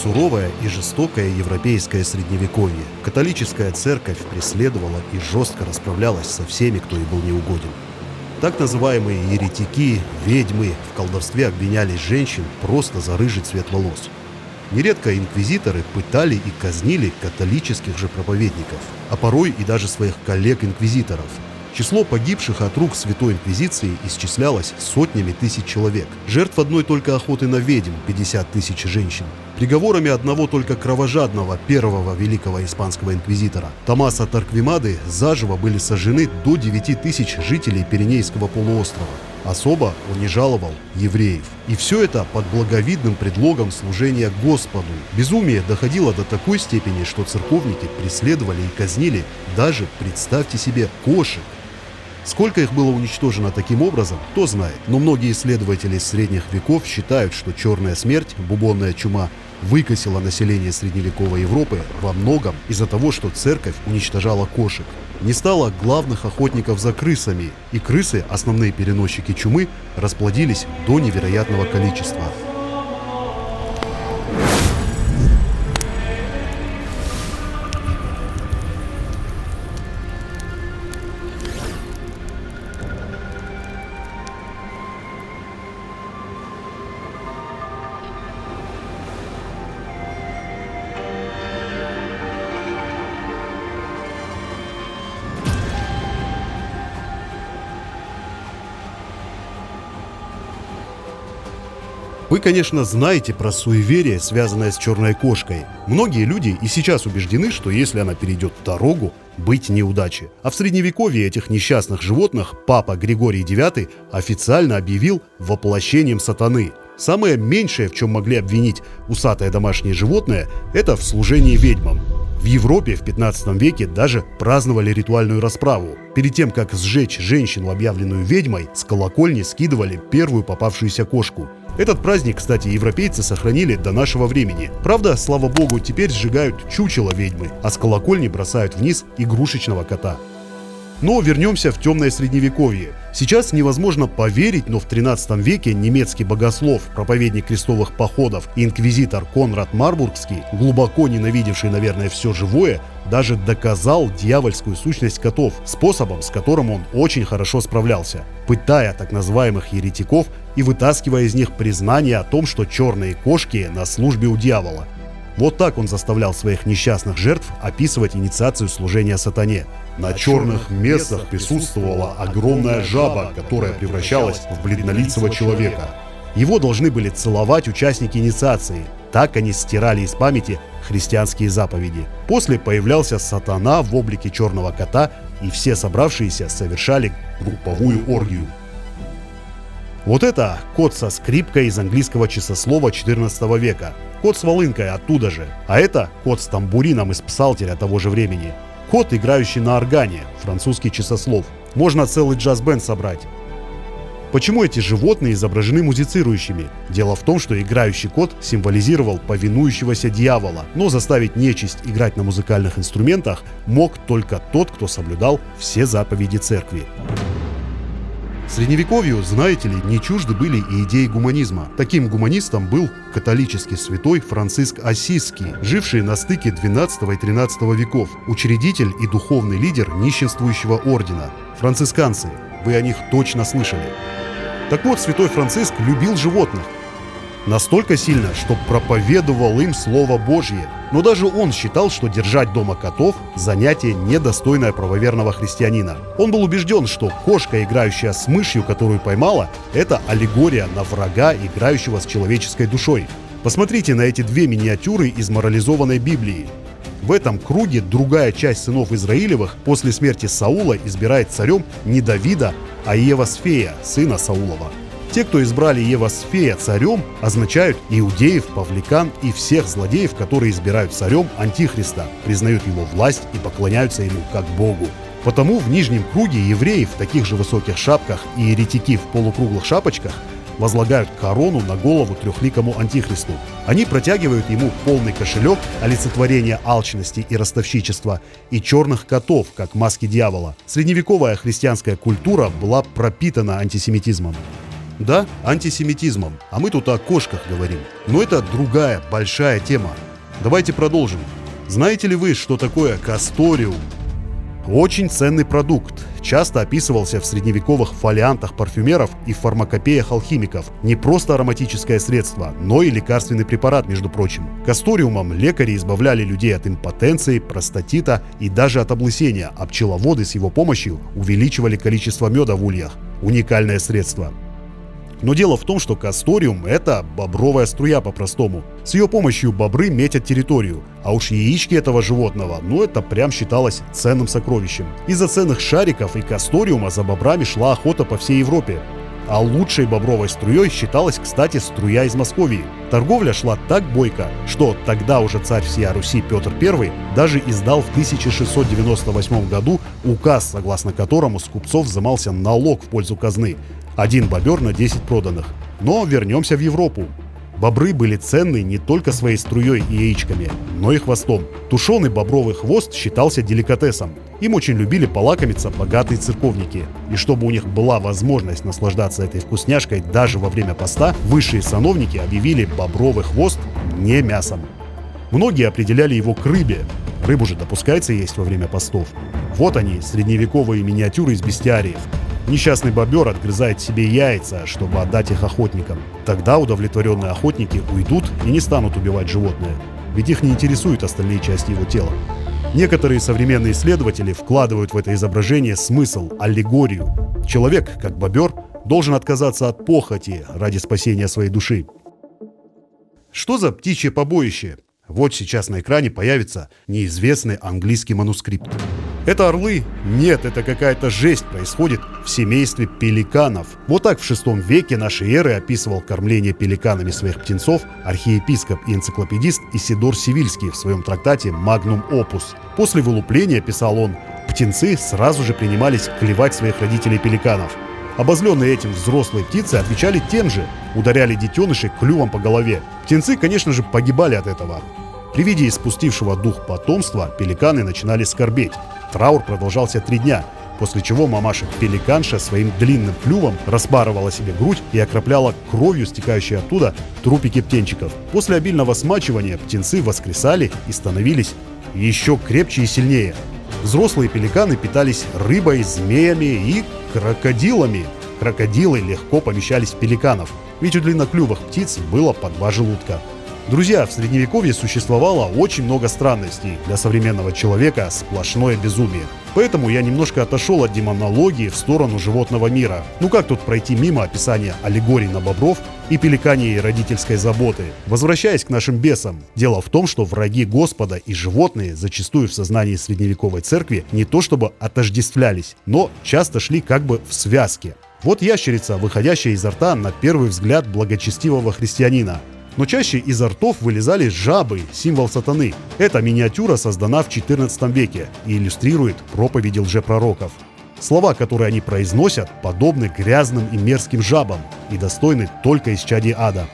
Суровое и жестокое европейское средневековье. Католическая церковь преследовала и жестко расправлялась со всеми, кто ей был неугоден. Так называемые еретики, ведьмы в колдовстве обвиняли женщин просто за рыжий цвет волос. Нередко инквизиторы пытали и казнили католических же проповедников, а порой и даже своих коллег-инквизиторов. Число погибших от рук Святой Инквизиции исчислялось сотнями тысяч человек. Жертв одной только охоты на ведьм – 50 тысяч женщин. Приговорами одного только кровожадного первого великого испанского инквизитора Томаса Торквемады заживо были сожжены до 9 тысяч жителей Пиренейского полуострова. Особо он не жаловал евреев. И все это под благовидным предлогом служения Господу. Безумие доходило до такой степени, что церковники преследовали и казнили даже, представьте себе, кошек. Сколько их было уничтожено таким образом, кто знает. Но многие исследователи средних веков считают, что черная смерть, бубонная чума, выкосила население средневековой Европы во многом из-за того, что церковь уничтожала кошек. Не стало главных охотников за крысами, и крысы, основные переносчики чумы, расплодились до невероятного количества. Вы, конечно, знаете про суеверие, связанное с черной кошкой. Многие люди и сейчас убеждены, что если она перейдет дорогу, быть неудачи. А в средневековье этих несчастных животных папа Григорий IX официально объявил воплощением сатаны. Самое меньшее, в чем могли обвинить усатое домашнее животное, это в служении ведьмам. В Европе в 15 веке даже праздновали ритуальную расправу. Перед тем, как сжечь женщину, объявленную ведьмой, с колокольни скидывали первую попавшуюся кошку. Этот праздник, кстати, европейцы сохранили до нашего времени. Правда, слава богу, теперь сжигают чучело ведьмы, а с колокольни бросают вниз игрушечного кота. Но вернемся в темное средневековье. Сейчас невозможно поверить, но в 13 веке немецкий богослов, проповедник крестовых походов и инквизитор Конрад Марбургский, глубоко ненавидевший, наверное, все живое, даже доказал дьявольскую сущность котов способом, с которым он очень хорошо справлялся, пытая так называемых еретиков и вытаскивая из них признание о том, что черные кошки на службе у дьявола. Вот так он заставлял своих несчастных жертв описывать инициацию служения сатане. На черных местах присутствовала огромная жаба, которая превращалась в бледнолицего человека. Его должны были целовать участники инициации. Так они стирали из памяти христианские заповеди. После появлялся сатана в облике черного кота, и все собравшиеся совершали групповую оргию. Вот это кот со скрипкой из английского часослова 14 века. Кот с волынкой оттуда же. А это кот с тамбурином из псалтиря того же времени. Кот, играющий на органе, французский часослов. Можно целый джаз-бенд собрать. Почему эти животные изображены музицирующими? Дело в том, что играющий кот символизировал повинующегося дьявола, но заставить нечисть играть на музыкальных инструментах мог только тот, кто соблюдал все заповеди церкви. Средневековью, знаете ли, не чужды были и идеи гуманизма. Таким гуманистом был католический святой Франциск Ассизский, живший на стыке XII и XIII веков, учредитель и духовный лидер нищенствующего ордена. Францисканцы, вы о них точно слышали. Так вот, святой Франциск любил животных. Настолько сильно, что проповедовал им Слово Божье. Но даже он считал, что держать дома котов – занятие недостойное правоверного христианина. Он был убежден, что кошка, играющая с мышью, которую поймала, это аллегория на врага, играющего с человеческой душой. Посмотрите на эти две миниатюры из морализованной Библии. В этом круге другая часть сынов Израилевых после смерти Саула избирает царем не Давида, а Иевасфея, сына Саулова. Те, кто избрали Иевасфея царем, означают иудеев, павликан и всех злодеев, которые избирают царем Антихриста, признают его власть и поклоняются ему как Богу. Потому в нижнем круге евреи в таких же высоких шапках и еретики в полукруглых шапочках возлагают корону на голову трехликому Антихристу. Они протягивают ему полный кошелек, олицетворение алчности и ростовщичества, и черных котов, как маски дьявола. Средневековая христианская культура была пропитана антисемитизмом. Да, антисемитизмом, а мы тут о кошках говорим. Но это другая, большая тема. Давайте продолжим. Знаете ли вы, что такое касториум? Очень ценный продукт. Часто описывался в средневековых фолиантах парфюмеров и фармакопеях алхимиков. Не просто ароматическое средство, но и лекарственный препарат, между прочим. Касториумом лекари избавляли людей от импотенции, простатита и даже от облысения, а пчеловоды с его помощью увеличивали количество меда в ульях. Уникальное средство. Но дело в том, что касториум – это бобровая струя по-простому. С ее помощью бобры метят территорию, а уж яички этого животного, это прям считалось ценным сокровищем. Из-за ценных шариков и касториума за бобрами шла охота по всей Европе. А лучшей бобровой струей считалась, кстати, струя из Московии. Торговля шла так бойко, что тогда уже царь всея Руси Петр I даже издал в 1698 году указ, согласно которому с купцов взимался налог в пользу казны. 1 бобер на 10 проданных. Но вернемся в Европу. Бобры были ценны не только своей струей и яичками, но и хвостом. Тушеный бобровый хвост считался деликатесом. Им очень любили полакомиться богатые церковники. И чтобы у них была возможность наслаждаться этой вкусняшкой даже во время поста, высшие сановники объявили бобровый хвост не мясом. Многие определяли его к рыбе. Рыбу же допускается есть во время постов. Вот они, средневековые миниатюры из бестиариев. Несчастный бобер отгрызает себе яйца, чтобы отдать их охотникам. Тогда удовлетворенные охотники уйдут и не станут убивать животное, ведь их не интересуют остальные части его тела. Некоторые современные исследователи вкладывают в это изображение смысл, аллегорию. Человек, как бобер, должен отказаться от похоти ради спасения своей души. Что за птичье побоище? Вот сейчас на экране появится неизвестный английский манускрипт. Это орлы? Нет, это какая-то жесть происходит в семействе пеликанов. Вот так в VI веке нашей эры описывал кормление пеликанами своих птенцов архиепископ и энциклопедист Исидор Севильский в своем трактате «Магнум опус». После вылупления, писал он, птенцы сразу же принимались клевать своих родителей-пеликанов. Обозленные этим взрослые птицы отвечали тем же, ударяли детенышей клювом по голове. Птенцы, конечно же, погибали от этого. При виде испустившего дух потомства пеликаны начинали скорбеть. Траур продолжался 3 дня, после чего мамаша-пеликанша своим длинным клювом распарывала себе грудь и окропляла кровью, стекающей оттуда, трупики птенчиков. После обильного смачивания птенцы воскресали и становились еще крепче и сильнее. Взрослые пеликаны питались рыбой, змеями и крокодилами. Крокодилы легко помещались в пеликанов, ведь у длинноклювых птиц было по 2 желудка. Друзья, в средневековье существовало очень много странностей. Для современного человека сплошное безумие. Поэтому я немножко отошел от демонологии в сторону животного мира. Как тут пройти мимо описания аллегорий на бобров и пеликаньей родительской заботы? Возвращаясь к нашим бесам. Дело в том, что враги Господа и животные зачастую в сознании средневековой церкви не то чтобы отождествлялись, но часто шли как бы в связке. Вот ящерица, выходящая изо рта на первый взгляд благочестивого христианина. Но чаще изо ртов вылезали жабы, символ сатаны. Эта миниатюра создана в XIV веке и иллюстрирует проповеди лжепророков. Слова, которые они произносят, подобны грязным и мерзким жабам и достойны только исчадий ада.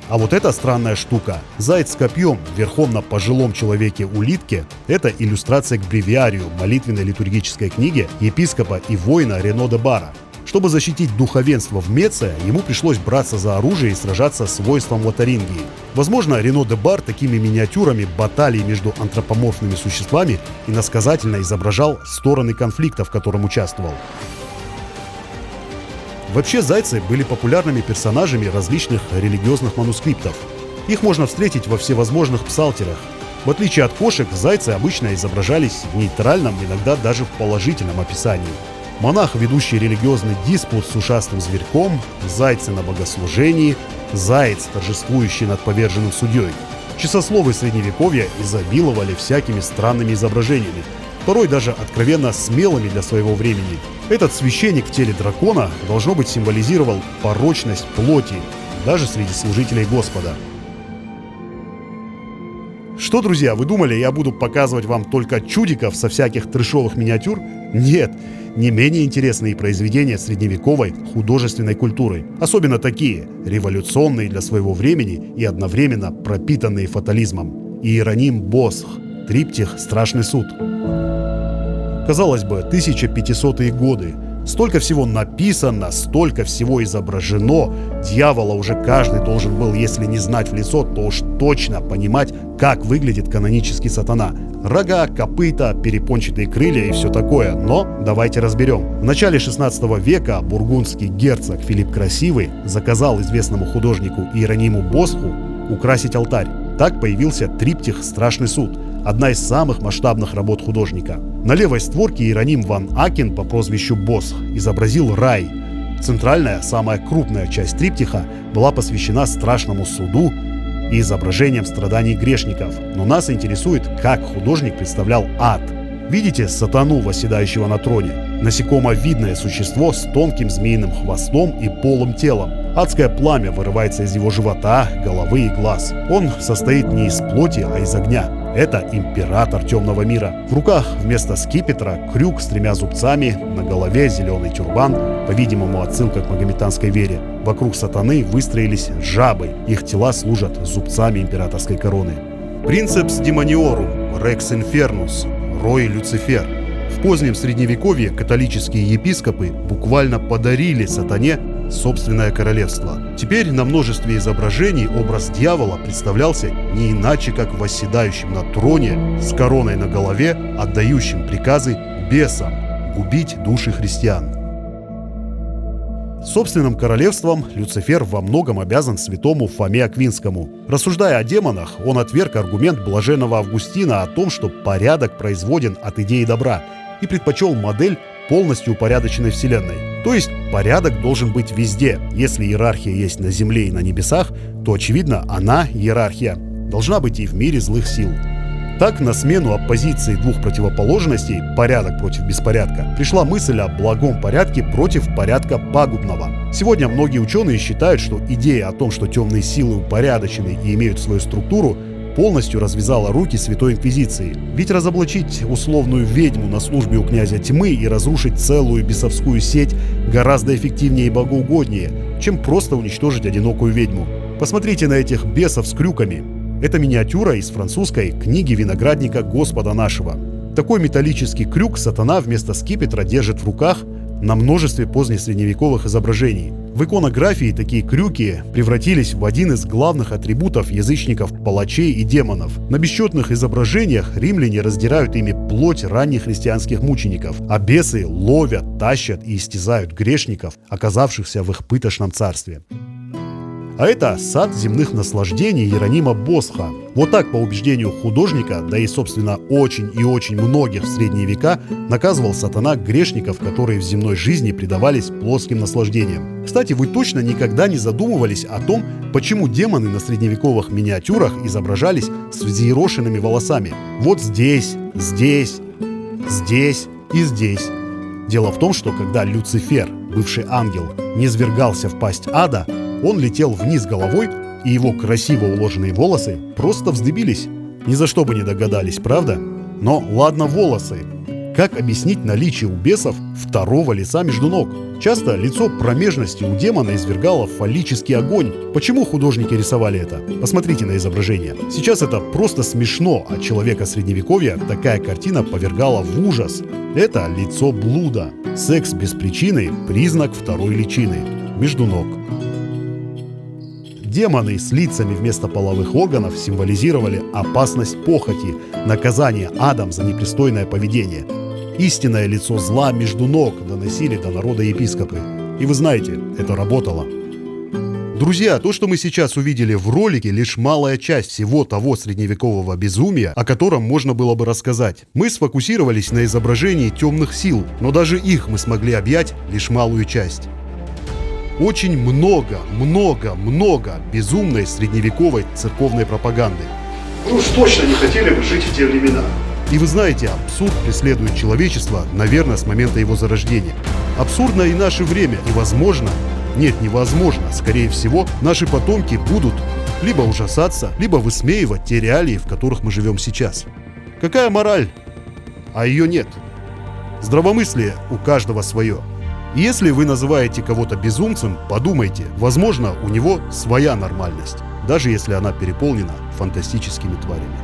А вот эта странная штука, заяц с копьем верхом на пожилом человеке-улитке, это иллюстрация к бревиарию, молитвенной литургической книге епископа и воина Рено де Бара. Чтобы защитить духовенство в Меце, ему пришлось браться за оружие и сражаться с войском Лотарингии. Возможно, Рено де Бар такими миниатюрами баталий между антропоморфными существами иносказательно изображал стороны конфликта, в котором участвовал. Вообще, зайцы были популярными персонажами различных религиозных манускриптов. Их можно встретить во всевозможных псалтерах. В отличие от кошек, зайцы обычно изображались в нейтральном, иногда даже в положительном описании. Монах, ведущий религиозный диспут с ушастым зверьком, зайцы на богослужении, заяц, торжествующий над поверженным судьей. Часословы средневековья изобиловали всякими странными изображениями, порой даже откровенно смелыми для своего времени. Этот священник в теле дракона, должно быть, символизировал порочность плоти, даже среди служителей Господа. Что, друзья, вы думали, я буду показывать вам только чудиков со всяких трэшовых миниатюр? Нет, не менее интересные произведения средневековой художественной культуры. Особенно такие, революционные для своего времени и одновременно пропитанные фатализмом. Иероним Босх, триптих «Страшный суд». Казалось бы, 1500-е годы. Столько всего написано, столько всего изображено. Дьявола уже каждый должен был, если не знать в лицо, то уж точно понимать, как выглядит канонический сатана. Рога, копыта, перепончатые крылья и все такое. Но давайте разберем. В начале 16 века бургундский герцог Филипп Красивый заказал известному художнику Иерониму Босху украсить алтарь. Так появился триптих «Страшный суд», одна из самых масштабных работ художника. На левой створке Иероним ван Акен по прозвищу Босх изобразил рай. Центральная, самая крупная часть триптиха была посвящена страшному суду и изображениям страданий грешников. Но нас интересует, как художник представлял ад. Видите сатану, восседающего на троне? Насекомовидное существо с тонким змеиным хвостом и полым телом. Адское пламя вырывается из его живота, головы и глаз. Он состоит не из плоти, а из огня. Это император темного мира. В руках вместо скипетра крюк с 3 зубцами, на голове зеленый тюрбан, по-видимому, отсылка к магометанской вере. Вокруг сатаны выстроились жабы. Их тела служат зубцами императорской короны. Принцепс демониорум, рекс инфернус, рой Люцифер. В позднем средневековье католические епископы буквально подарили сатане собственное королевство. Теперь на множестве изображений образ дьявола представлялся не иначе, как восседающим на троне с короной на голове, отдающим приказы бесам губить души христиан. Собственным королевством Люцифер во многом обязан святому Фоме Аквинскому. Рассуждая о демонах, он отверг аргумент блаженного Августина о том, что порядок производен от идеи добра, и предпочел модель полностью упорядоченной вселенной. То есть порядок должен быть везде. Если иерархия есть на земле и на небесах, то, очевидно, она, иерархия, должна быть и в мире злых сил. Так, на смену оппозиции двух противоположностей, порядок против беспорядка, пришла мысль о благом порядке против порядка пагубного. Сегодня многие ученые считают, что идея о том, что темные силы упорядочены и имеют свою структуру, полностью развязала руки Святой Инквизиции. Ведь разоблачить условную ведьму на службе у князя тьмы и разрушить целую бесовскую сеть гораздо эффективнее и богоугоднее, чем просто уничтожить одинокую ведьму. Посмотрите на этих бесов с крюками. Это миниатюра из французской книги виноградника Господа нашего. Такой металлический крюк сатана вместо скипетра держит в руках на множестве позднесредневековых изображений. В иконографии такие крюки превратились в один из главных атрибутов язычников, палачей и демонов. На бесчетных изображениях римляне раздирают ими плоть ранних христианских мучеников, а бесы ловят, тащат и истязают грешников, оказавшихся в их пытошном царстве. А это сад земных наслаждений Иеронима Босха. Вот так, по убеждению художника, да и, собственно, очень и очень многих в средние века, наказывал сатана грешников, которые в земной жизни предавались плоским наслаждениям. Кстати, вы точно никогда не задумывались о том, почему демоны на средневековых миниатюрах изображались с взъерошенными волосами? Вот здесь, здесь, здесь и здесь. Дело в том, что когда Люцифер, бывший ангел, низвергался в пасть ада, он летел вниз головой, и его красиво уложенные волосы просто вздыбились. Ни за что бы не догадались, правда? Но ладно волосы. Как объяснить наличие у бесов второго лица между ног? Часто лицо промежности у демона извергало фаллический огонь. Почему художники рисовали это? Посмотрите на изображение. Сейчас это просто смешно, а человека средневековья такая картина повергала в ужас. Это лицо блуда. Секс без причины – признак второй личины между ног. Демоны с лицами вместо половых органов символизировали опасность похоти, наказание адом за непристойное поведение. Истинное лицо зла между ног доносили до народа епископы. И вы знаете, это работало. Друзья, то, что мы сейчас увидели в ролике, лишь малая часть всего того средневекового безумия, о котором можно было бы рассказать. Мы сфокусировались на изображении темных сил, но даже их мы смогли объять лишь малую часть. Очень много безумной средневековой церковной пропаганды. Вы уж точно не хотели бы жить в те времена. И вы знаете, абсурд преследует человечество, наверное, с момента его зарождения. Абсурдно и наше время, и возможно, нет, невозможно, скорее всего, наши потомки будут либо ужасаться, либо высмеивать те реалии, в которых мы живем сейчас. Какая мораль? А ее нет. Здравомыслие у каждого свое. Если вы называете кого-то безумцем, подумайте, возможно, у него своя нормальность, даже если она переполнена фантастическими тварями.